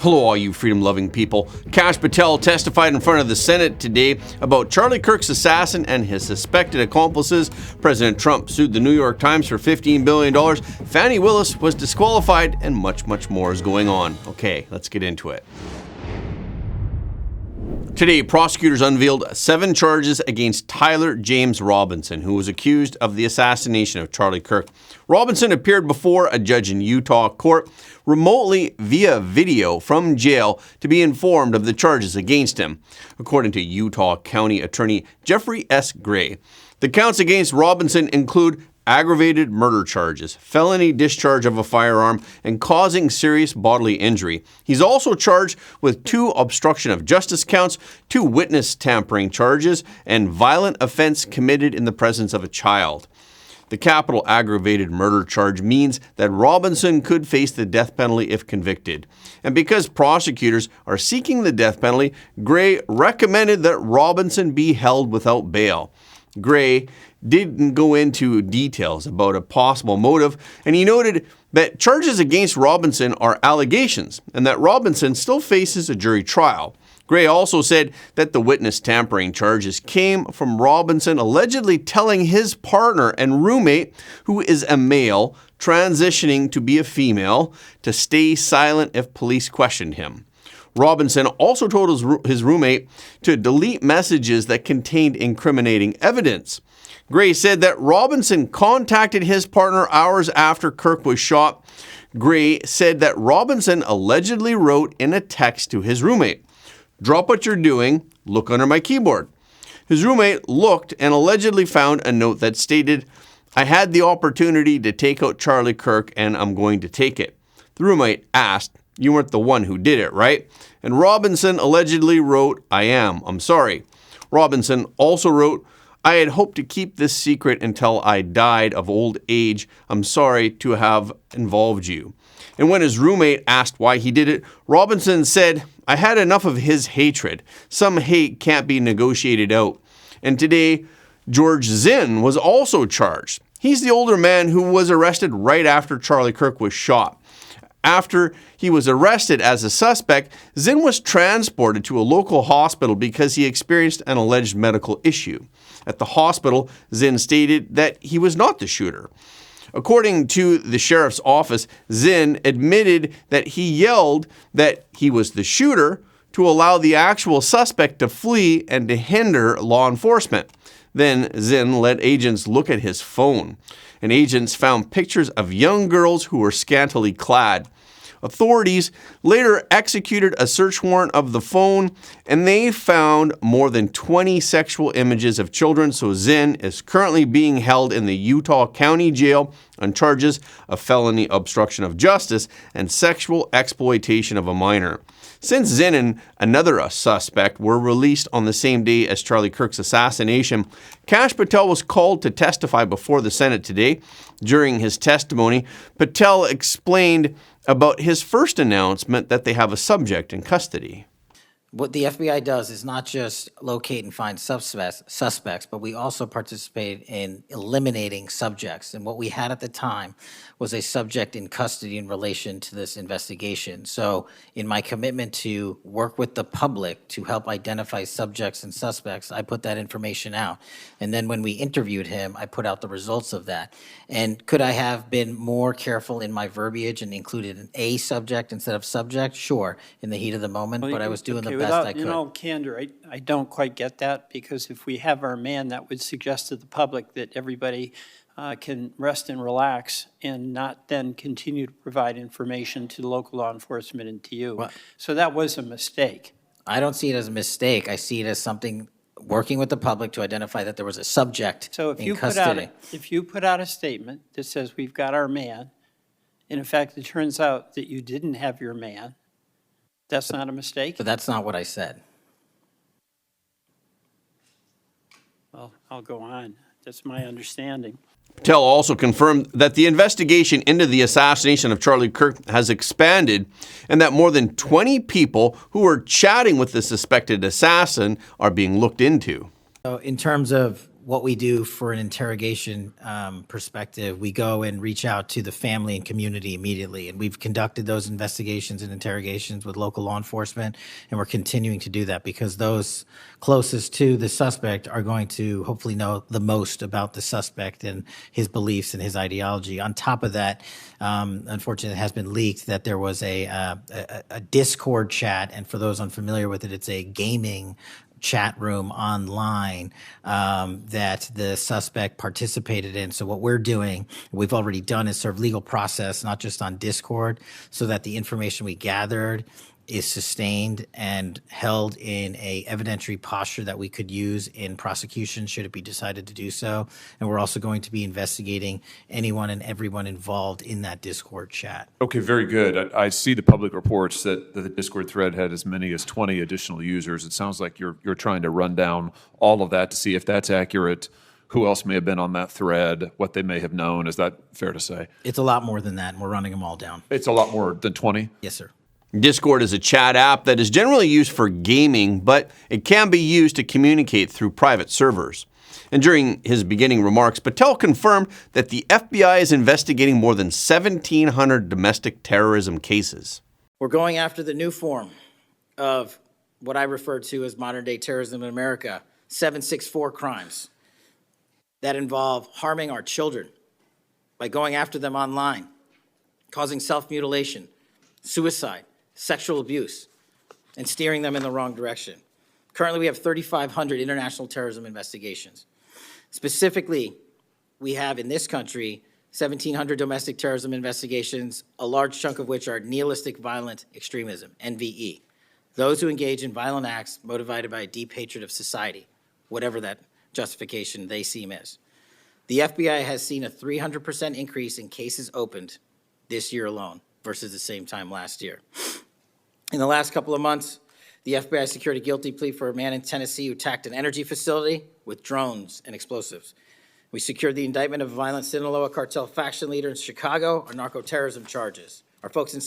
Hello, all you freedom-loving people. Patel testified in front of the Senate today about Charlie Kirk's assassin and his suspected accomplices. President Trump sued the New York Times for $15 billion. Fani was disqualified, and much, much more is going on. Okay, let's get into it. Today, prosecutors unveiled 7 charges against Tyler James Robinson, who was accused of the assassination of Charlie Kirk. Robinson appeared before a judge in Utah court remotely via video from jail to be informed of the charges against him, according to Utah County Attorney Jeffrey S. Gray. The counts against Robinson include aggravated murder charges, felony discharge of a firearm, and causing serious bodily injury. He's also charged with 2 obstruction of justice counts, 2 witness tampering charges, and violent offense committed in the presence of a child. The capital aggravated murder charge means that Robinson could face the death penalty if convicted. And because prosecutors are seeking the death penalty, Gray recommended that Robinson be held without bail. Gray didn't go into details about a possible motive, and he noted that charges against Robinson are allegations and that Robinson still faces a jury trial. Gray also said that the witness tampering charges came from Robinson allegedly telling his partner and roommate, who is a male transitioning to be a female, to stay silent if police questioned him. Robinson also told his roommate to delete messages that contained incriminating evidence. Gray said that Robinson contacted his partner hours after Kirk was shot. Gray said that Robinson allegedly wrote in a text to his roommate, "Drop what you're doing, look under my keyboard." His roommate looked and allegedly found a note that stated, "I had the opportunity to take out Charlie Kirk and I'm going to take it." The roommate asked, "You weren't the one who did it, right?" And Robinson allegedly wrote, "I am. I'm sorry." Robinson also wrote, "I had hoped to keep this secret until I died of old age. I'm sorry to have involved you." And when his roommate asked why he did it, Robinson said, "I had enough of his hatred. Some hate can't be negotiated out." And today, George Zinn was also charged. He's the older man who was arrested right after Charlie Kirk was shot. After he was arrested as a suspect, Zinn was transported to a local hospital because he experienced an alleged medical issue. At the hospital, Zinn stated that he was not the shooter. According to the sheriff's office, Zinn admitted that he yelled that he was the shooter to allow the actual suspect to flee and to hinder law enforcement. Then Zinn let agents look at his phone, and agents found pictures of young girls who were scantily clad. Authorities later executed a search warrant of the phone, and they found more than 20 sexual images of children, so Zinn is currently being held in the Utah County Jail on charges of felony obstruction of justice and sexual exploitation of a minor. Since Zinn and another suspect were released on the same day as Charlie Kirk's assassination, Patel was called to testify before the Senate today. During his testimony, Patel explained about his first announcement that they have a subject in custody. What the FBI does is not just locate and find suspects, but we also participate in eliminating subjects. And what we had at the time was a subject in custody in relation to this investigation. So in my commitment to work with the public to help identify subjects and suspects, I put that information out. And then when we interviewed him, I put out the results of that. And could I have been more careful in my verbiage and included an A subject instead of subject? Sure, in the heat of the moment, but I was doing the best I could. You know, candor, I don't quite get that, because if we have our man, that would suggest to the public that everybody can rest and relax and not then continue to provide information to local law enforcement and to you. So that was a mistake. I don't see it as a mistake. I see it as something working with the public to identify that there was a subject So if in you custody. if you put out a statement that says we've got our man, and in fact it turns out that you didn't have your man, that's not a mistake? But that's not what I said. Well, I'll go on. That's my understanding. Patel also confirmed that the investigation into the assassination of Charlie Kirk has expanded and that more than 20 people who were chatting with the suspected assassin are being looked into. So in terms of what we do for an interrogation perspective, we go and reach out to the family and community immediately. And we've conducted those investigations and interrogations with local law enforcement, and we're continuing to do that because those closest to the suspect are going to hopefully know the most about the suspect and his beliefs and his ideology. On top of that, unfortunately, it has been leaked that there was a Discord chat, and for those unfamiliar with it, it's a gaming chat room online that the suspect participated in. So what we're doing, we've already done, is serve legal process, not just on Discord, so that the information we gathered is sustained and held in a evidentiary posture that we could use in prosecution should it be decided to do so. And we're also going to be investigating anyone and everyone involved in that Discord chat. Okay, very good. I see the public reports that the Discord thread had as many as 20 additional users. It sounds like you're trying to run down all of that to see if that's accurate, who else may have been on that thread, what they may have known. Is that fair to say? It's a lot more than that, and we're running them all down. It's a lot more than 20? Yes, sir. Discord is a chat app that is generally used for gaming, but it can be used to communicate through private servers. And during his beginning remarks, Patel confirmed that the FBI is investigating more than 1,700 domestic terrorism cases. We're going after the new form of what I refer to as modern-day terrorism in America, 764 crimes that involve harming our children by going after them online, causing self-mutilation, suicide, sexual abuse, and steering them in the wrong direction. Currently, we have 3,500 international terrorism investigations. Specifically, we have in this country 1,700 domestic terrorism investigations, a large chunk of which are nihilistic violent extremism, NVE. Those who engage in violent acts motivated by a deep hatred of society, whatever that justification they seem is. The FBI has seen a 300% increase in cases opened this year alone versus the same time last year. In the last couple of months, the FBI secured a guilty plea for a man in Tennessee who attacked an energy facility with drones and explosives. We secured the indictment of a violent Sinaloa cartel faction leader in Chicago on narco-terrorism charges. Our folks in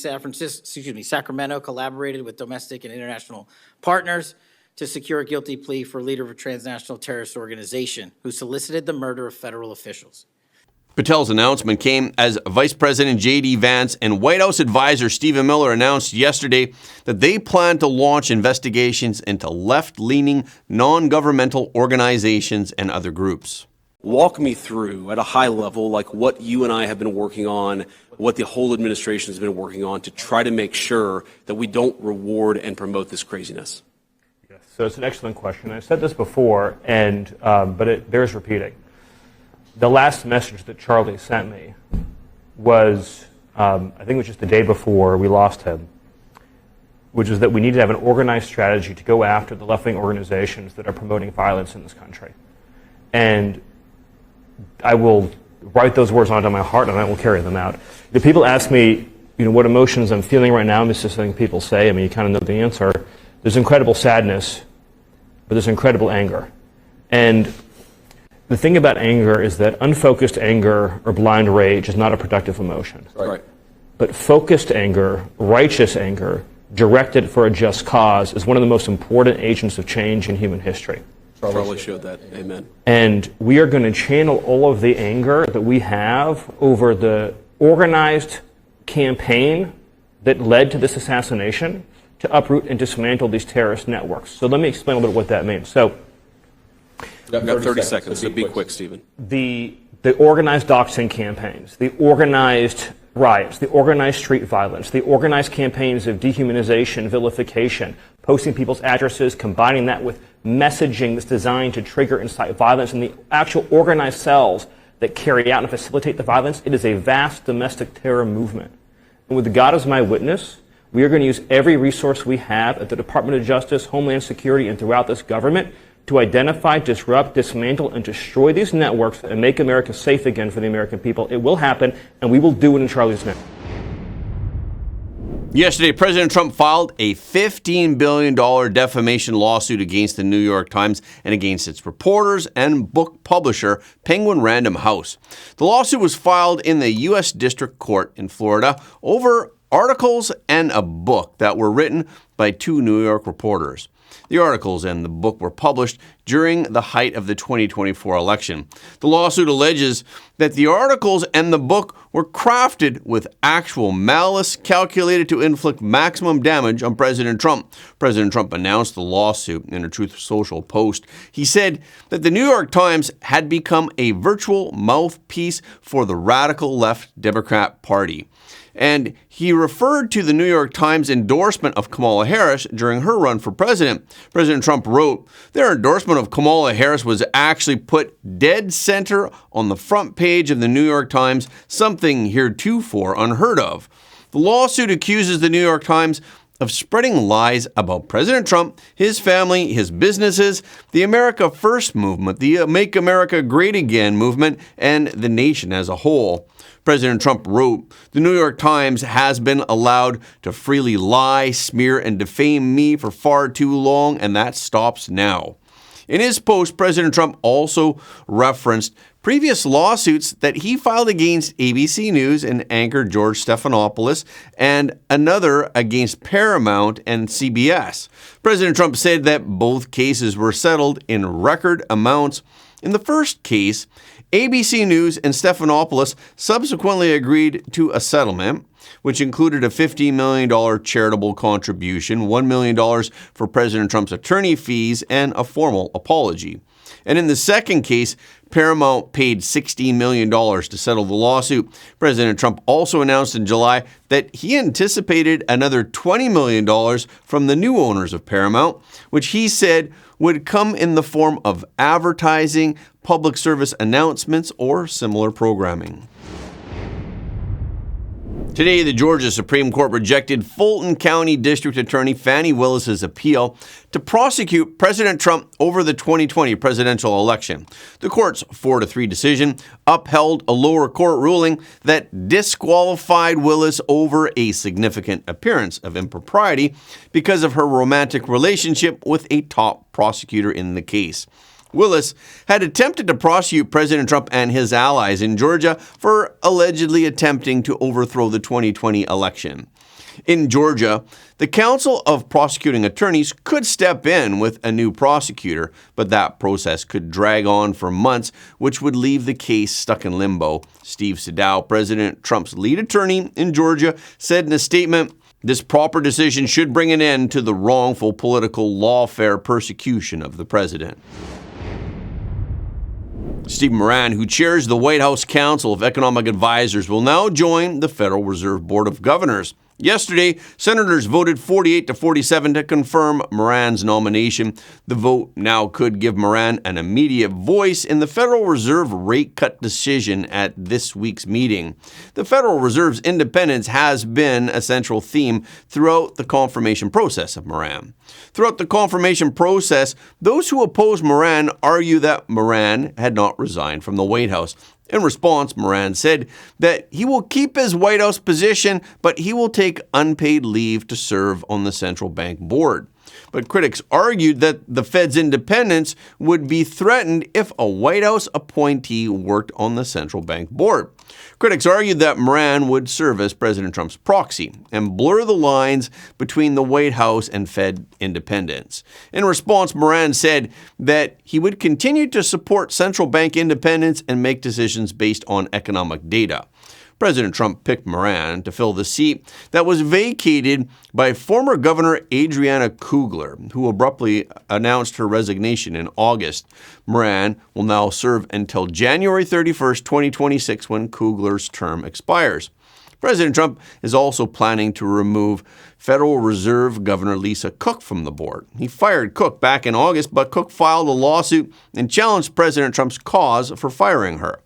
Sacramento collaborated with domestic and international partners to secure a guilty plea for a leader of a transnational terrorist organization who solicited the murder of federal officials. Patel's announcement came as Vice President J.D. Vance and White House advisor Stephen Miller announced yesterday that they plan to launch investigations into left-leaning, non-governmental organizations and other groups. Walk me through, at a high level, like what you and I have been working on, what the whole administration has been working on to try to make sure that we don't reward and promote this craziness. Yes, so it's an excellent question. I said this before, and but it bears repeating. The last message that Charlie sent me was, I think it was just the day before we lost him, which is that we need to have an organized strategy to go after the left-wing organizations that are promoting violence in this country. And I will write those words onto my heart and I will carry them out. If people ask me, what emotions I'm feeling right now, this is something people say, you kind of know the answer. There's incredible sadness, but there's incredible anger. And the thing about anger is that unfocused anger or blind rage is not a productive emotion. Right. But focused anger, righteous anger, directed for a just cause is one of the most important agents of change in human history. Charlie showed that. Amen. And we are going to channel all of the anger that we have over the organized campaign that led to this assassination to uproot and dismantle these terrorist networks. So let me explain a little bit what that means. So, We've got 30 seconds, so be quick, Stephen. The organized doxing campaigns, the organized riots, the organized street violence, the organized campaigns of dehumanization, vilification, posting people's addresses, combining that with messaging that's designed to trigger and incite violence, and the actual organized cells that carry out and facilitate the violence, it is a vast domestic terror movement. And with God as my witness, we are going to use every resource we have at the Department of Justice, Homeland Security, and throughout this government to identify, disrupt, dismantle, and destroy these networks and make America safe again for the American people. It will happen, and we will do it in Charlie's name. Yesterday, President Trump filed a $15 billion defamation lawsuit against the New York Times and against its reporters and book publisher, Penguin Random House. The lawsuit was filed in the U.S. District Court in Florida over articles and a book that were written by two New York reporters. The articles and the book were published during the height of the 2024 election. The lawsuit alleges that the articles and the book were crafted with actual malice calculated to inflict maximum damage on President Trump. President Trump announced the lawsuit in a Truth Social post. He said that the New York Times had become a virtual mouthpiece for the radical left Democrat Party. And he referred to the New York Times endorsement of Kamala Harris during her run for president. President Trump wrote, "Their endorsement of Kamala Harris was actually put dead center on the front page of the New York Times, something heretofore unheard of." The lawsuit accuses the New York Times of spreading lies about President Trump, his family, his businesses, the America First movement, the Make America Great Again movement, and the nation as a whole. President Trump wrote, "The New York Times has been allowed to freely lie, smear, and defame me for far too long, and that stops now." In his post, President Trump also referenced previous lawsuits that he filed against ABC News and anchor George Stephanopoulos, and another against Paramount and CBS. President Trump said that both cases were settled in record amounts. In the first case, ABC News and Stephanopoulos subsequently agreed to a settlement, which included a $15 million charitable contribution, $1 million for President Trump's attorney fees, and a formal apology. And in the second case, Paramount paid $16 million to settle the lawsuit. President Trump also announced in July that he anticipated another $20 million from the new owners of Paramount, which he said would come in the form of advertising, public service announcements, or similar programming. Today, the Georgia Supreme Court rejected Fulton County District Attorney Fani Willis's appeal to prosecute President Trump over the 2020 presidential election. The court's 4-3 decision upheld a lower court ruling that disqualified Willis over a significant appearance of impropriety because of her romantic relationship with a top prosecutor in the case. Willis had attempted to prosecute President Trump and his allies in Georgia for allegedly attempting to overthrow the 2020 election. In Georgia, the Council of Prosecuting Attorneys could step in with a new prosecutor, but that process could drag on for months, which would leave the case stuck in limbo. Steve Sadow, President Trump's lead attorney in Georgia, said in a statement, "This proper decision should bring an end to the wrongful political lawfare persecution of the president." Steve Moran, who chairs the White House Council of Economic Advisors, will now join the Federal Reserve Board of Governors. Yesterday, senators voted 48-47 to confirm Moran's nomination. The vote now could give Moran an immediate voice in the Federal Reserve rate cut decision at this week's meeting. The Federal Reserve's independence has been a central theme throughout the confirmation process of Moran. Throughout the confirmation process, those who oppose Moran argue that Moran had not resigned from the White House. In response, Moran said that he will keep his White House position, but he will take unpaid leave to serve on the central bank board. But critics argued that the Fed's independence would be threatened if a White House appointee worked on the central bank board. Critics argued that Moran would serve as President Trump's proxy and blur the lines between the White House and Fed independence. In response, Moran said that he would continue to support central bank independence and make decisions based on economic data. President Trump picked Moran to fill the seat that was vacated by former Governor Adriana Kugler, who abruptly announced her resignation in August. Moran will now serve until January 31st, 2026, when Kugler's term expires. President Trump is also planning to remove Federal Reserve Governor Lisa Cook from the board. He fired Cook back in August, but Cook filed a lawsuit and challenged President Trump's cause for firing her.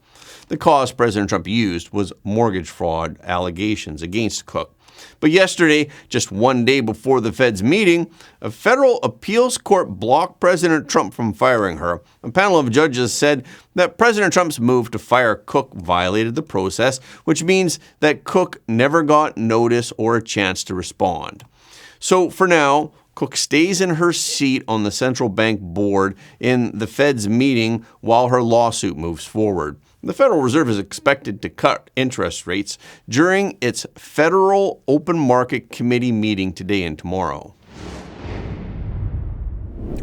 The cause President Trump used was mortgage fraud allegations against Cook. But yesterday, just one day before the Fed's meeting, a federal appeals court blocked President Trump from firing her. A panel of judges said that President Trump's move to fire Cook violated the process, which means that Cook never got notice or a chance to respond. So for now, Cook stays in her seat on the central bank board in the Fed's meeting while her lawsuit moves forward. The Federal Reserve is expected to cut interest rates during its Federal Open Market Committee meeting today and tomorrow.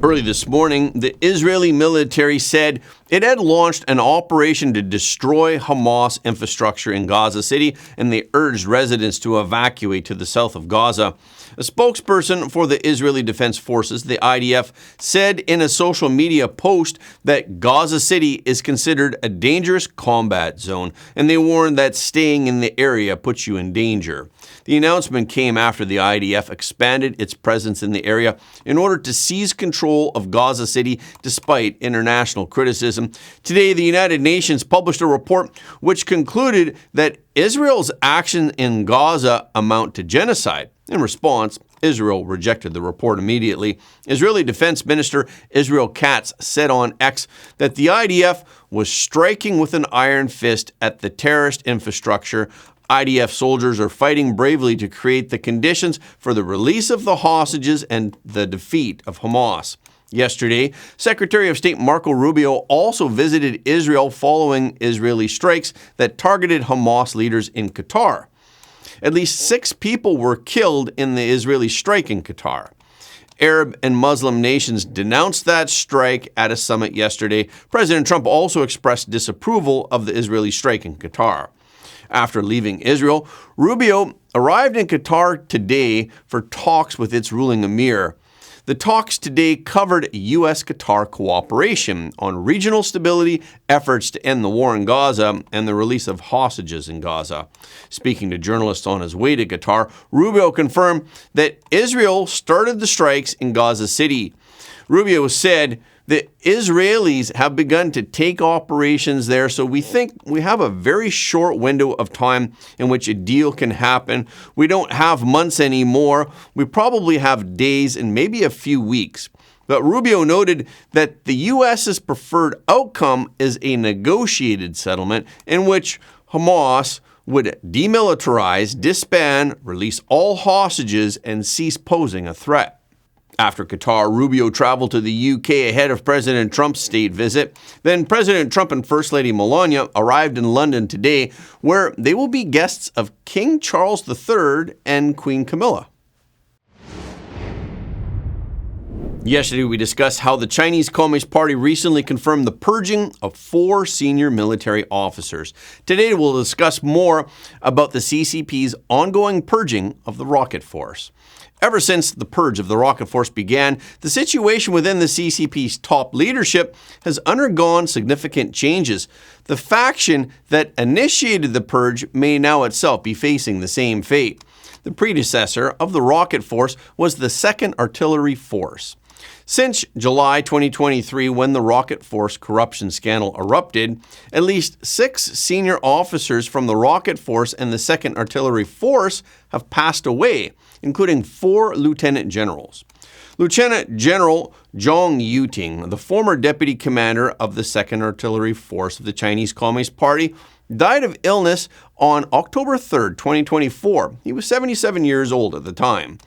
Early this morning, the Israeli military said it had launched an operation to destroy Hamas infrastructure in Gaza City, and they urged residents to evacuate to the south of Gaza. A spokesperson for the Israeli Defense Forces, the IDF, said in a social media post that Gaza City is considered a dangerous combat zone, and they warned that staying in the area puts you in danger. The announcement came after the IDF expanded its presence in the area in order to seize control of Gaza City despite international criticism. Today, the United Nations published a report which concluded that Israel's actions in Gaza amount to genocide. In response, Israel rejected the report immediately. Israeli Defense Minister Israel Katz said on X that the IDF was striking with an iron fist at the terrorist infrastructure. IDF soldiers are fighting bravely to create the conditions for the release of the hostages and the defeat of Hamas. Yesterday, Secretary of State Marco Rubio also visited Israel following Israeli strikes that targeted Hamas leaders in Qatar. At least 6 people were killed in the Israeli strike in Qatar. Arab and Muslim nations denounced that strike at a summit yesterday. President Trump also expressed disapproval of the Israeli strike in Qatar. After leaving Israel, Rubio arrived in Qatar today for talks with its ruling emir. The talks today covered U.S.-Qatar cooperation on regional stability, efforts to end the war in Gaza, and the release of hostages in Gaza. Speaking to journalists on his way to Qatar, Rubio confirmed that Israel started the strikes in Gaza City. Rubio said, the Israelis have begun to take operations there, so we think we have a very short window of time in which a deal can happen. We don't have months anymore. We probably have days and maybe a few weeks. But Rubio noted that the U.S.'s preferred outcome is a negotiated settlement in which Hamas would demilitarize, disband, release all hostages, and cease posing a threat. After Qatar, Rubio traveled to the UK ahead of President Trump's state visit. Then President Trump and First Lady Melania arrived in London today, where they will be guests of King Charles III and Queen Camilla. Yesterday, we discussed how the Chinese Communist Party recently confirmed the purging of 4 senior military officers. Today, we'll discuss more about the CCP's ongoing purging of the rocket force. Ever since the purge of the rocket force began, the situation within the CCP's top leadership has undergone significant changes. The faction that initiated the purge may now itself be facing the same fate. The predecessor of the rocket force was the 2nd Artillery Force. Since July 2023, when the rocket force corruption scandal erupted, at least 6 senior officers from the rocket force and the 2nd Artillery Force have passed away, including 4 lieutenant generals. Lieutenant General Zhang Yuting, the former deputy commander of the 2nd Artillery Force of the Chinese Communist Party, died of illness on October 3, 2024. He was 77 years old at the time.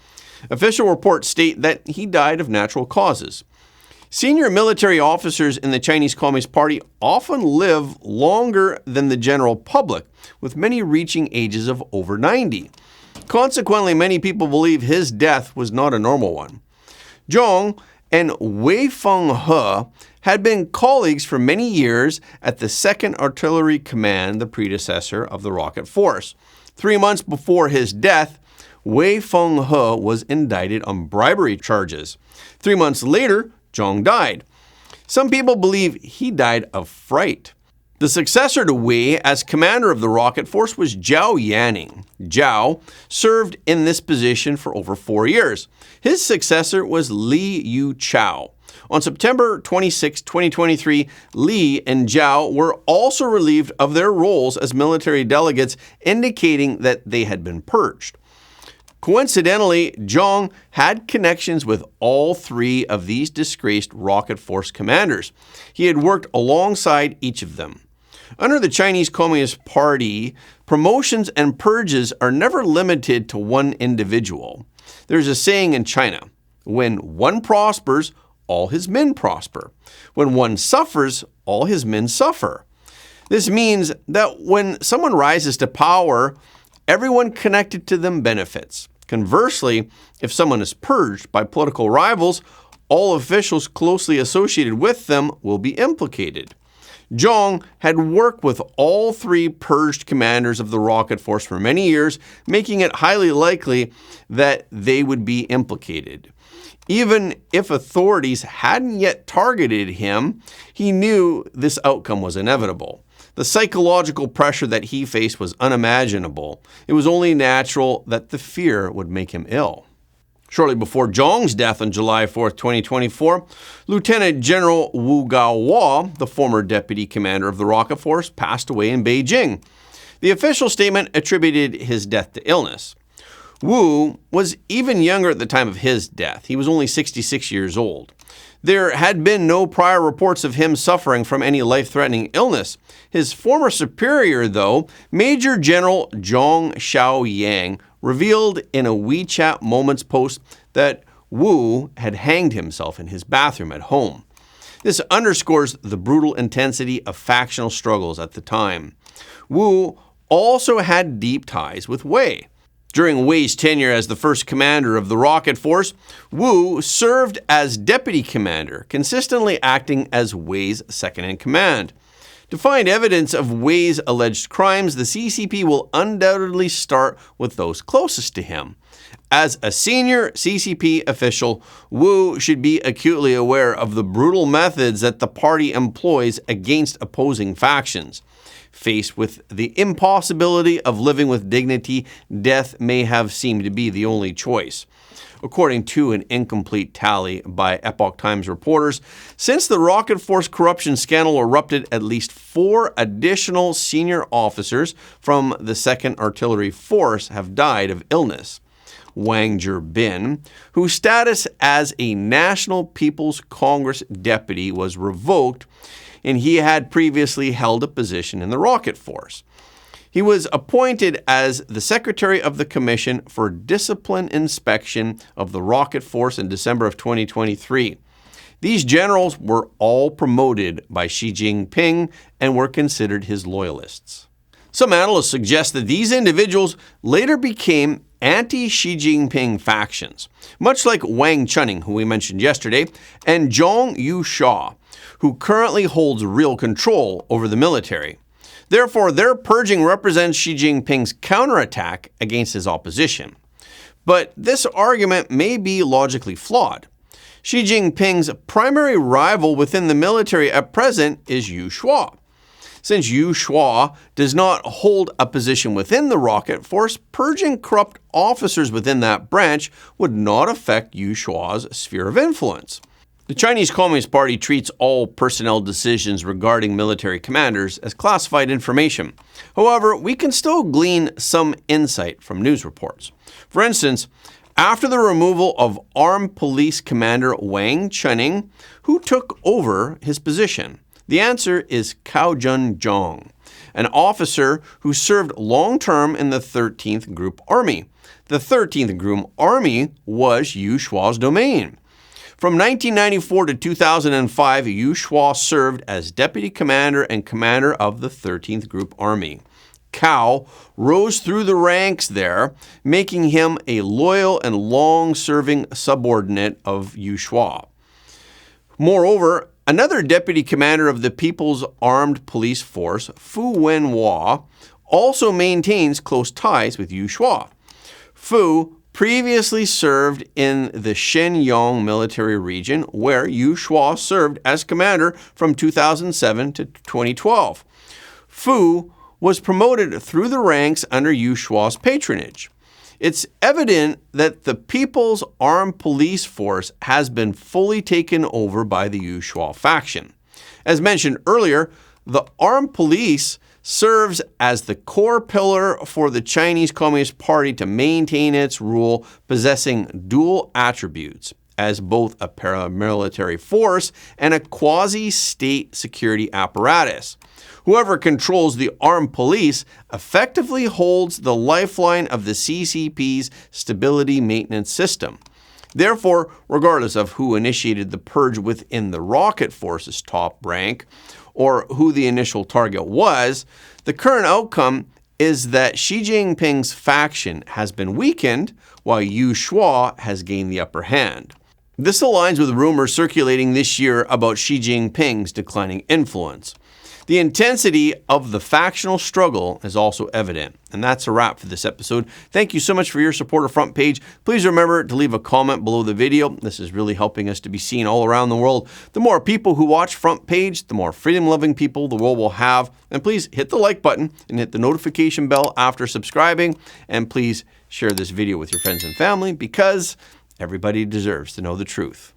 Official reports state that he died of natural causes. Senior military officers in the Chinese Communist Party often live longer than the general public, with many reaching ages of over 90. Consequently, many people believe his death was not a normal one. Zhang and Wei Fenghe had been colleagues for many years at the 2nd Artillery Command, the predecessor of the rocket force. 3 months before his death, Wei Fenghe was indicted on bribery charges. 3 months later, Zhang died. Some people believe he died of fright. The successor to Wei as commander of the rocket force was Zhao Yanning. Zhao served in this position for over 4 years. His successor was Li Yuchao. On September 26, 2023, Li and Zhao were also relieved of their roles as military delegates, indicating that they had been purged. Coincidentally, Zhang had connections with all 3 of these disgraced rocket force commanders. He had worked alongside each of them. Under the Chinese Communist Party, promotions and purges are never limited to one individual. There's a saying in China, when one prospers, all his men prosper. When one suffers, all his men suffer. This means that when someone rises to power, everyone connected to them benefits. Conversely, if someone is purged by political rivals, all officials closely associated with them will be implicated. Zhang had worked with all three purged commanders of the rocket force for many years, making it highly likely that they would be implicated. Even if authorities hadn't yet targeted him, he knew this outcome was inevitable. The psychological pressure that he faced was unimaginable. It was only natural that the fear would make him ill. Shortly before Zhang's death on July 4, 2024, Lieutenant General Wu Gaohua, the former deputy commander of the rocket force, passed away in Beijing. The official statement attributed his death to illness. Wu was even younger at the time of his death. He was only 66 years old. There had been no prior reports of him suffering from any life-threatening illness. His former superior, though, Major General Zhong Xiaoyang, revealed in a WeChat Moments post that Wu had hanged himself in his bathroom at home. This underscores the brutal intensity of factional struggles at the time. Wu also had deep ties with Wei. During Wei's tenure as the first commander of the rocket force, Wu served as deputy commander, consistently acting as Wei's second-in-command. To find evidence of Wei's alleged crimes, the CCP will undoubtedly start with those closest to him. As a senior CCP official, Wu should be acutely aware of the brutal methods that the party employs against opposing factions. Faced with the impossibility of living with dignity, death may have seemed to be the only choice. According to an incomplete tally by Epoch Times reporters, since the Rocket Force corruption scandal erupted, at least 4 additional senior officers from the 2nd Artillery Force have died of illness. Wang Jirbin, whose status as a National People's Congress deputy was revoked, and he had previously held a position in the Rocket Force. He was appointed as the Secretary of the Commission for Discipline Inspection of the Rocket Force in December of 2023. These generals were all promoted by Xi Jinping and were considered his loyalists. Some analysts suggest that these individuals later became anti-Xi Jinping factions, much like Wang Chunning, who we mentioned yesterday, and Zhang Yushua, who currently holds real control over the military. Therefore, their purging represents Xi Jinping's counterattack against his opposition. But this argument may be logically flawed. Xi Jinping's primary rival within the military at present is Yu Shua. Since Yu Shua does not hold a position within the rocket force, purging corrupt officers within that branch would not affect Yu Shua's sphere of influence. The Chinese Communist Party treats all personnel decisions regarding military commanders as classified information. However, we can still glean some insight from news reports. For instance, after the removal of Armed Police Commander Wang Chunning, who took over his position? The answer is Cao Zhenzhong, an officer who served long-term in the 13th Group Army. The 13th Group Army was Yu Shua's domain. From 1994 to 2005, Yu Shua served as deputy commander and commander of the 13th Group Army. Cao rose through the ranks there, making him a loyal and long-serving subordinate of Yu Shua. Moreover, another deputy commander of the People's Armed Police Force, Fu Wenhua, also maintains close ties with Yu Shua. Fu previously served in the Shenyang military region, where Yu Shua served as commander from 2007 to 2012. Fu was promoted through the ranks under Yu Shua's patronage. It's evident that the People's Armed Police Force has been fully taken over by the Yu Shua faction. As mentioned earlier, the armed police serves as the core pillar for the Chinese Communist Party to maintain its rule, possessing dual attributes as both a paramilitary force and a quasi-state security apparatus. Whoever controls the armed police effectively holds the lifeline of the CCP's stability maintenance system. Therefore, regardless of who initiated the purge within the rocket force's top rank, or who the initial target was, the current outcome is that Xi Jinping's faction has been weakened while Yu Shua has gained the upper hand. This aligns with rumors circulating this year about Xi Jinping's declining influence. The intensity of the factional struggle is also evident. And that's a wrap for this episode. Thank you so much for your support of Front Page. Please remember to leave a comment below the video. This is really helping us to be seen all around the world. The more people who watch Front Page, the more freedom-loving people the world will have. And please hit the like button and hit the notification bell after subscribing. And please share this video with your friends and family because everybody deserves to know the truth.